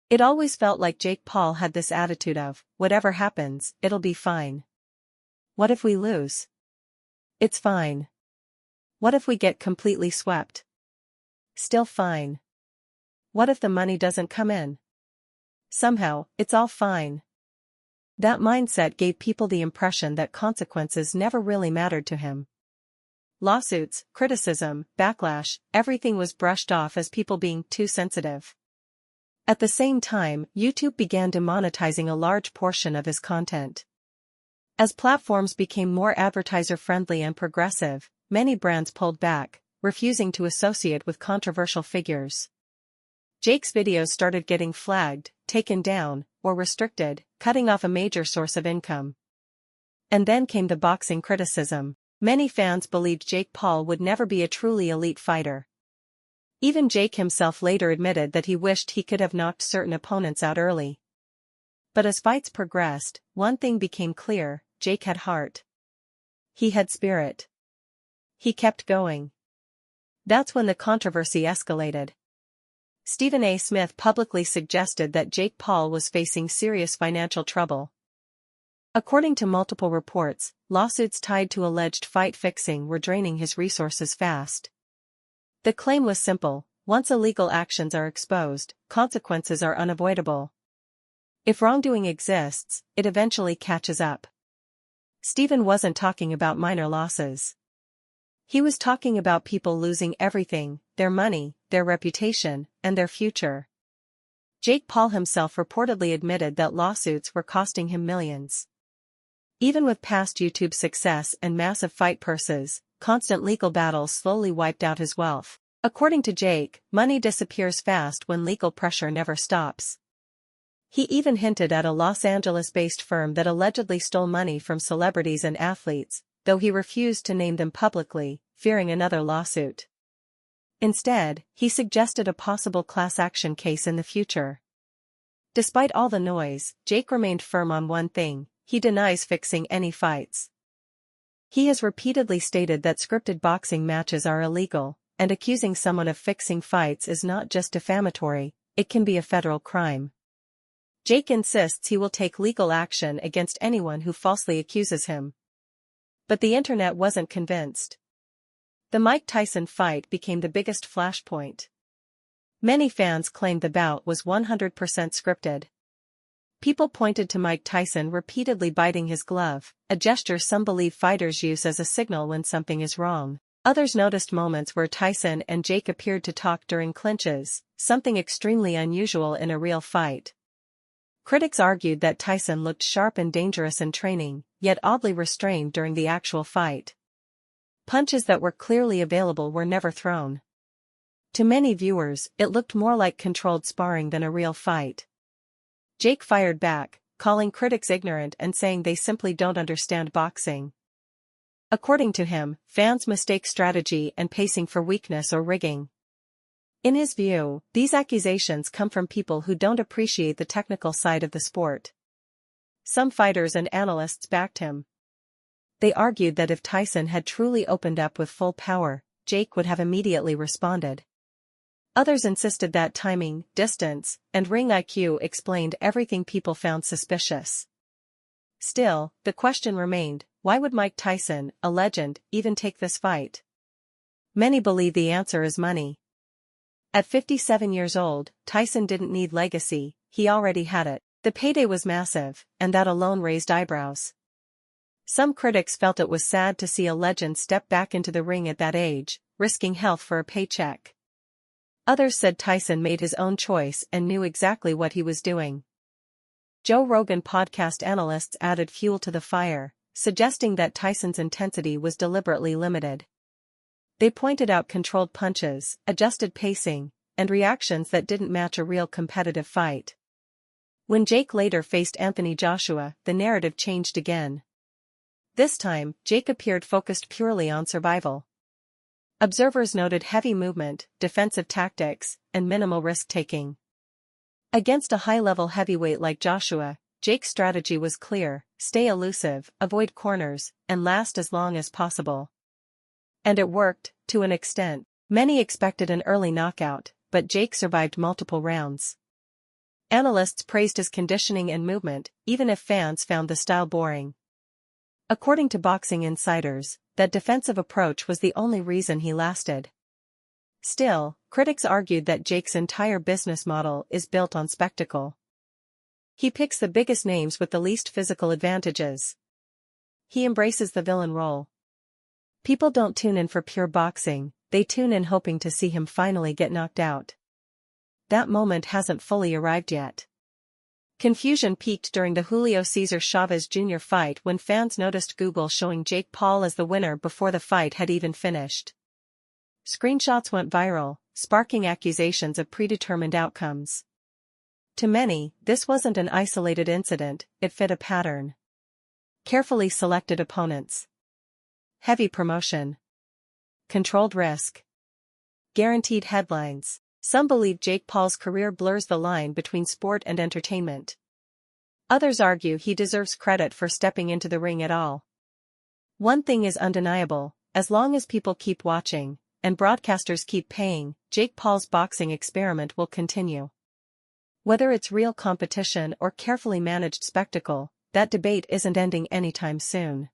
It always felt like Jake Paul had this attitude of, whatever happens, it'll be fine. What if we lose? It's fine. What if we get completely swept? Still fine. What if the money doesn't come in? Somehow, it's all fine. That mindset gave people the impression that consequences never really mattered to him. Lawsuits, criticism, backlash, everything was brushed off as people being too sensitive. At the same time, YouTube began demonetizing a large portion of his content. As platforms became more advertiser-friendly and progressive, many brands pulled back, refusing to associate with controversial figures. Jake's videos started getting flagged, taken down, or restricted, cutting off a major source of income. And then came the boxing criticism. Many fans believed Jake Paul would never be a truly elite fighter. Even Jake himself later admitted that he wished he could have knocked certain opponents out early. But as fights progressed, one thing became clear: Jake had heart. He had spirit. He kept going. That's when the controversy escalated. Stephen A. Smith publicly suggested that Jake Paul was facing serious financial trouble. According to multiple reports, lawsuits tied to alleged fight fixing were draining his resources fast. The claim was simple: once illegal actions are exposed, consequences are unavoidable. If wrongdoing exists, it eventually catches up. Stephen wasn't talking about minor losses. He was talking about people losing everything: their money, their reputation, and their future. Jake Paul himself reportedly admitted that lawsuits were costing him millions. Even with past YouTube success and massive fight purses, constant legal battles slowly wiped out his wealth. According to Jake, money disappears fast when legal pressure never stops. He even hinted at a Los Angeles-based firm that allegedly stole money from celebrities and athletes, though he refused to name them publicly, fearing another lawsuit. Instead, he suggested a possible class action case in the future. Despite all the noise, Jake remained firm on one thing: he denies fixing any fights. He has repeatedly stated that scripted boxing matches are illegal, and accusing someone of fixing fights is not just defamatory, it can be a federal crime. Jake insists he will take legal action against anyone who falsely accuses him. But the internet wasn't convinced. The Mike Tyson fight became the biggest flashpoint. Many fans claimed the bout was 100% scripted. People pointed to Mike Tyson repeatedly biting his glove, a gesture some believe fighters use as a signal when something is wrong. Others noticed moments where Tyson and Jake appeared to talk during clinches, something extremely unusual in a real fight. Critics argued that Tyson looked sharp and dangerous in training, yet oddly restrained during the actual fight. Punches that were clearly available were never thrown. To many viewers, it looked more like controlled sparring than a real fight. Jake fired back, calling critics ignorant and saying they simply don't understand boxing. According to him, fans mistake strategy and pacing for weakness or rigging. In his view, these accusations come from people who don't appreciate the technical side of the sport. Some fighters and analysts backed him. They argued that if Tyson had truly opened up with full power, Jake would have immediately responded. Others insisted that timing, distance, and ring IQ explained everything people found suspicious. Still, the question remained: why would Mike Tyson, a legend, even take this fight? Many believe the answer is money. At 57 years old, Tyson didn't need legacy, he already had it. The payday was massive, and that alone raised eyebrows. Some critics felt it was sad to see a legend step back into the ring at that age, risking health for a paycheck. Others said Tyson made his own choice and knew exactly what he was doing. Joe Rogan podcast analysts added fuel to the fire, suggesting that Tyson's intensity was deliberately limited. They pointed out controlled punches, adjusted pacing, and reactions that didn't match a real competitive fight. When Jake later faced Anthony Joshua, the narrative changed again. This time, Jake appeared focused purely on survival. Observers noted heavy movement, defensive tactics, and minimal risk-taking. Against a high-level heavyweight like Joshua, Jake's strategy was clear: stay elusive, avoid corners, and last as long as possible. And it worked, to an extent. Many expected an early knockout, but Jake survived multiple rounds. Analysts praised his conditioning and movement, even if fans found the style boring. According to boxing insiders, that defensive approach was the only reason he lasted. Still, critics argued that Jake's entire business model is built on spectacle. He picks the biggest names with the least physical advantages. He embraces the villain role. People don't tune in for pure boxing, they tune in hoping to see him finally get knocked out. That moment hasn't fully arrived yet. Confusion peaked during the Julio Cesar Chavez Jr. fight when fans noticed Google showing Jake Paul as the winner before the fight had even finished. Screenshots went viral, sparking accusations of predetermined outcomes. To many, this wasn't an isolated incident, it fit a pattern. Carefully selected opponents. Heavy promotion. Controlled risk. Guaranteed headlines. Some believe Jake Paul's career blurs the line between sport and entertainment. Others argue he deserves credit for stepping into the ring at all. One thing is undeniable, as long as people keep watching, and broadcasters keep paying, Jake Paul's boxing experiment will continue. Whether it's real competition or carefully managed spectacle, that debate isn't ending anytime soon.